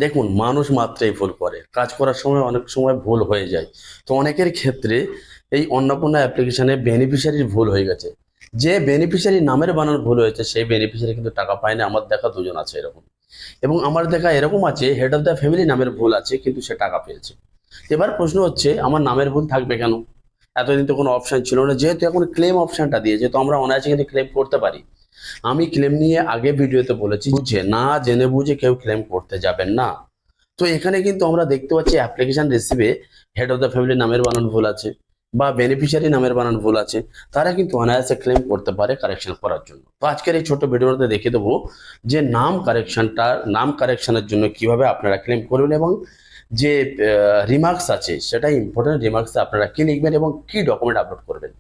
দেখুন, মানুষ মাত্রই ভুল করে, কাজ করার সময় অনেক সময় ভুল হয়ে যায়। তো অনেকের ক্ষেত্রে এই অন্নপূর্ণা অ্যাপ্লিকেশনে বেনিফিশিয়ারির ভুল হয়ে গেছে। যে বেনিফিশিয়ারি নামের বানান ভুল হয়েছে সেই বেনিফিশিয়ারি কিন্তু টাকা পায়নি। আমার দেখা দুজন আছে এরকম, এবং আমার দেখা এরকম আছে হেড অফ দ্য ফ্যামিলি নামের ভুল আছে কিন্তু সে টাকা পেয়েছে। এবার প্রশ্ন হচ্ছে আমার নামের ভুল থাকবে কেন? এতদিন তো কোনো অপশন ছিল না, যেহেতু এখন ক্লেম অপশনটা দিয়েছে তো আমরা অনায়াসে কিন্তু ক্লেম করতে পারি। আমি ক্লেম নিয়ে আগে ভিডিওতে বলেছি, বুঝে না জেনে বুঝে কেউ ক্লেম করতে যাবেন না। তো এখানে কিন্তু আমরা দেখতে পাচ্ছি অ্যাপ্লিকেশন রিসিভে হেড অফ দ্য ফ্যামিলি নামের বানান ভুল আছে বা বেনিফিশিয়ারি নামের বানান ভুল আছে, তারা কিন্তু অনায়াসে ক্লেম করতে পারে কারেকশন করার জন্য। তো আজকের এই ছোট ভিডিওতে দেখিয়ে দেবো যে নাম কারেকশনের জন্য কিভাবে আপনারা ক্লেম করবেন, এবং যে রিমার্কস আছে সেটা ইম্পর্টেন্ট রিমার্কসে আপনারা কি লিখবেন এবং কি ডকুমেন্ট আপলোড করবেন।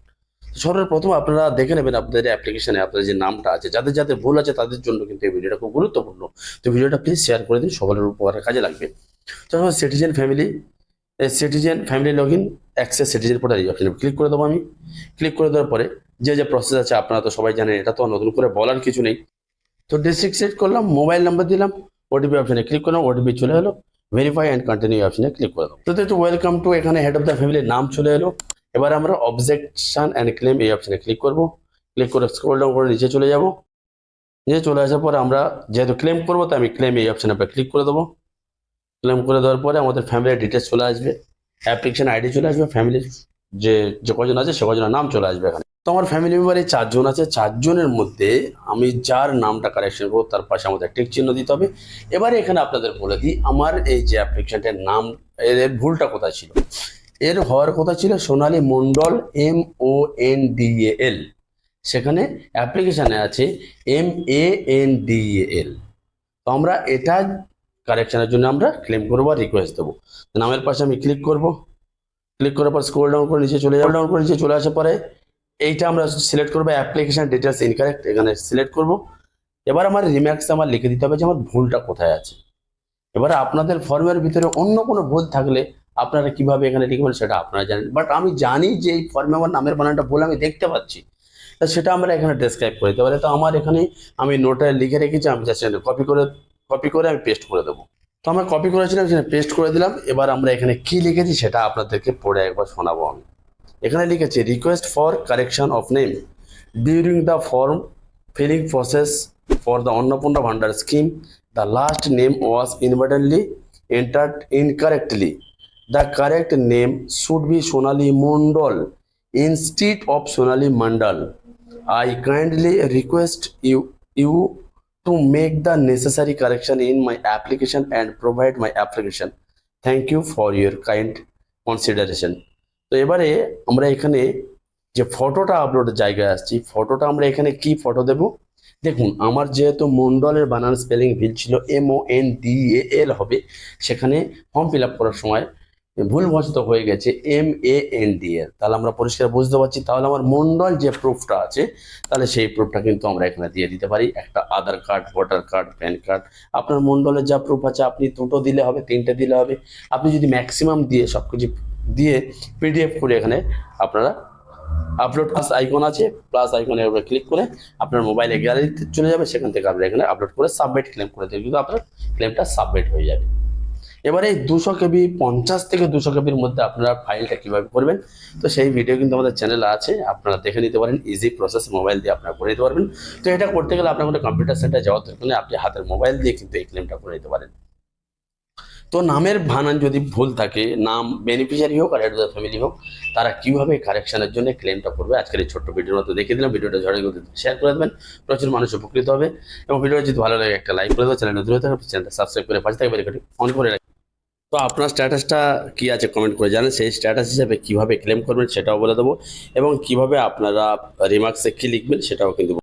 সর্বপ্রথম আপনারা দেখে নেবেন আপনাদের অ্যাপ্লিকেশনে আপনাদের যে নামটা আছে, যাদের যাদের ভুল আছে তাদের জন্য কিন্তু এই ভিডিওটা খুব গুরুত্বপূর্ণ। তো ভিডিওটা প্লিজ শেয়ার করে দিন, সকলের উপকারে কাজে লাগবে। তো citizen family log in access citizen portal এই অপশনে ক্লিক করে দেবো। আমি ক্লিক করে দেওয়ার পরে যে যে প্রসেস আছে আপনারা তো সবাই জানেন, এটা তো নতুন করে বলার কিছু নেই। তো ডিস্ট্রিক্ট সিলেক্ট করলাম, মোবাইল নাম্বার দিলাম, ওটিপি অপশনে ক্লিক করলাম, ওটিপি চলে এলো, ভেরিফাই অ্যান্ড কন্টিনিউ অপশনে ক্লিক করে দেবো। তো ওয়েলকাম টু, এখানে হেড অফ দ্য ফ্যামিলির নাম চলে এলো। এবার আমরা অবজেকশন অ্যান্ড ক্লেম এই অপশনে ক্লিক করব। ক্লিক করে স্ক্রল ডাউন করে নিচে চলে যাব। নিচে চলে আসার পরে আমরা যেহেতু ক্লেম করবো তাই আমি ক্লেম এই অপশনে ক্লিক করে দেবো। ক্লেম করে দেওয়ার পরে আমাদের ফ্যামিলির ডিটেলস চলে আসবে, অ্যাপ্লিকেশন আইডি চলে আসবে, ফ্যামিলির যে যে কজন আছে সে কজনের নাম চলে আসবে এখানে। তো আমার ফ্যামিলি মেম্বার এই 4 জন আছে, 4 জনের মধ্যে আমি যার নামটা কারেকশন করবো তার পাশে আমাদের টিক চিহ্ন দিতে হবে। এবারে এখানে আপনাদের বলে দিই আমার এই যে অ্যাপ্লিকেশনটার নাম, এর ভুলটা কোথায় ছিল। এর হওয়ার কথা ছিল সোনালী মণ্ডল, MONDAL, সেখানে অ্যাপ্লিকেশনে আছে MANDAL। তো আমরা এটা কারেকশনের জন্য আমরা ক্লেম করবো আর রিকোয়েস্ট দেবো। নামের পাশে আমি ক্লিক করব। ক্লিক করার পর স্ক্রল ডাউন করে নিচে চলে যাব। ডাউন করে নিচে চলে আসার পরে এইটা আমরা সিলেক্ট করবো অ্যাপ্লিকেশন ডিটেলস ইনকারেক্ট, এখানে সিলেক্ট করব। এবার আমার রিমার্কসে আমার লিখে দিতে হবে যে আমার ভুলটা কোথায় আছে। এবার আপনাদের ফর্মের ভিতরে অন্য কোনো ভুল থাকলে আপনারা কিভাবে এখানে লিখবেন সেটা আপনারা জানেন, বাট আমি জানি যে এই ফর্মে আমার নামের বানানটা ভুল আমি দেখতে পাচ্ছি, তা সেটা আমরা এখানে ডেসক্রাইব করে দিতে পারি। তো আমার এখানে আমি নোটে লিখে রেখেছি, আমি জাস্ট কপি করে আমি পেস্ট করে দেবো। তো আমরা কপি করেছিলাম, এখানে পেস্ট করে দিলাম। এবার আমরা এখানে কি লিখেছি সেটা আপনাদেরকে পড়ে একবার শোনাবো আমি। এখানে লিখেছি request for correction of name during the form filling process for the Annapurna Bhandar scheme. The last name was inadvertently entered incorrectly. The correct name should be Sonali Mondal instead of Sonali Mandal. I kindly request you to make the necessary correction in my application and provide my application. Thank you for your kind consideration. তো এবারে আমরা এখানে যে ফটোটা আপলোডের জায়গায় আসছি, ফটোটা আমরা এখানে কি ফটো দেব। দেখুন, আমার যেহেতু মন্ডলের বানান স্পেলিং ভুল ছিল, MONDAL হবে, সেখানে ফর্ম ফিল আপ করার সময় ভুলবশত হয়ে গেছে MANDL। তাহলে আমরা পরিষ্কার বুঝতে পারছি, তাহলে আমার মন্ডল যে প্রুফটা আছে তাহলে সেই প্রুফটা কিন্তু আমরা এখানে দিয়ে দিতে পারি। একটা Aadhaar card, voter card, PAN card, আপনার মন্ডলের যা প্রুফ আছে আপনি 2টো দিলে হবে, 3টে দিলে হবে। আপনি যদি ম্যাক্সিমাম দিয়ে সব কিছু দিয়ে PDF করে এখানে আপনারা আপলোড প্লাস আইকন আছে, প্লাস আইকনের উপরে ক্লিক করে আপনার মোবাইলে গ্যালারিতে চলে যাবে, সেখান থেকে আপনারা এখানে আপলোড করে সাবমিট ক্লেম করে দেবেন, কিন্তু আপনার ক্লেমটা সাবমিট হয়ে যাবে। এবারে 200 KB, 50 থেকে 200 KBর মধ্যে আপনারা ফাইলটা কিভাবে করবেন, তো সেই ভিডিও কিন্তু আমাদের চ্যানেলে আছে, আপনারা দেখে নিতে পারেন। ইজি প্রসেস, মোবাইল দিয়ে আপনারা করে নিতে পারবেন। তো এটা করতে গেলে আপনার কোনো কম্পিউটার সেন্টার যাওয়ার দরকার নেই, আপনি হাতের মোবাইল দিয়ে কিন্তু এই ক্লেমটা করে নিতে পারেন। তো নামের বানান যদি ভুল থাকে, নাম বেনিফিশিয়ারি হোক আর হেড অফ দ্য ফ্যামিলি হোক, তারা কিভাবে কারেকশনের জন্য ক্লেমটা করবে আজকের এই ছোট্ট ভিডিওর মতো দেখিয়ে দিলাম। ভিডিওটা ঝড়ে শেয়ার করে দেবেন, প্রচুর মানুষ উপকৃত হবে। এবং ভিডিওটা যদি ভালো লাগে একটা লাইক করে দেবেন, চ্যানেল নতুন হতে হবে চ্যানেলটা সাবস্ক্রাইব করে পাশে থাকবে বেল অন করে রাখবেন। তো আপনার স্ট্যাটাসটা কি আছে কমেন্ট করে জানেন, সেই স্ট্যাটাস হিসাবে কিভাবে ক্লেম করবেন সেটাও বলে দেবো, এবং কিভাবে আপনারা রিমার্কসে কি লিখবেন সেটাও কিন্তু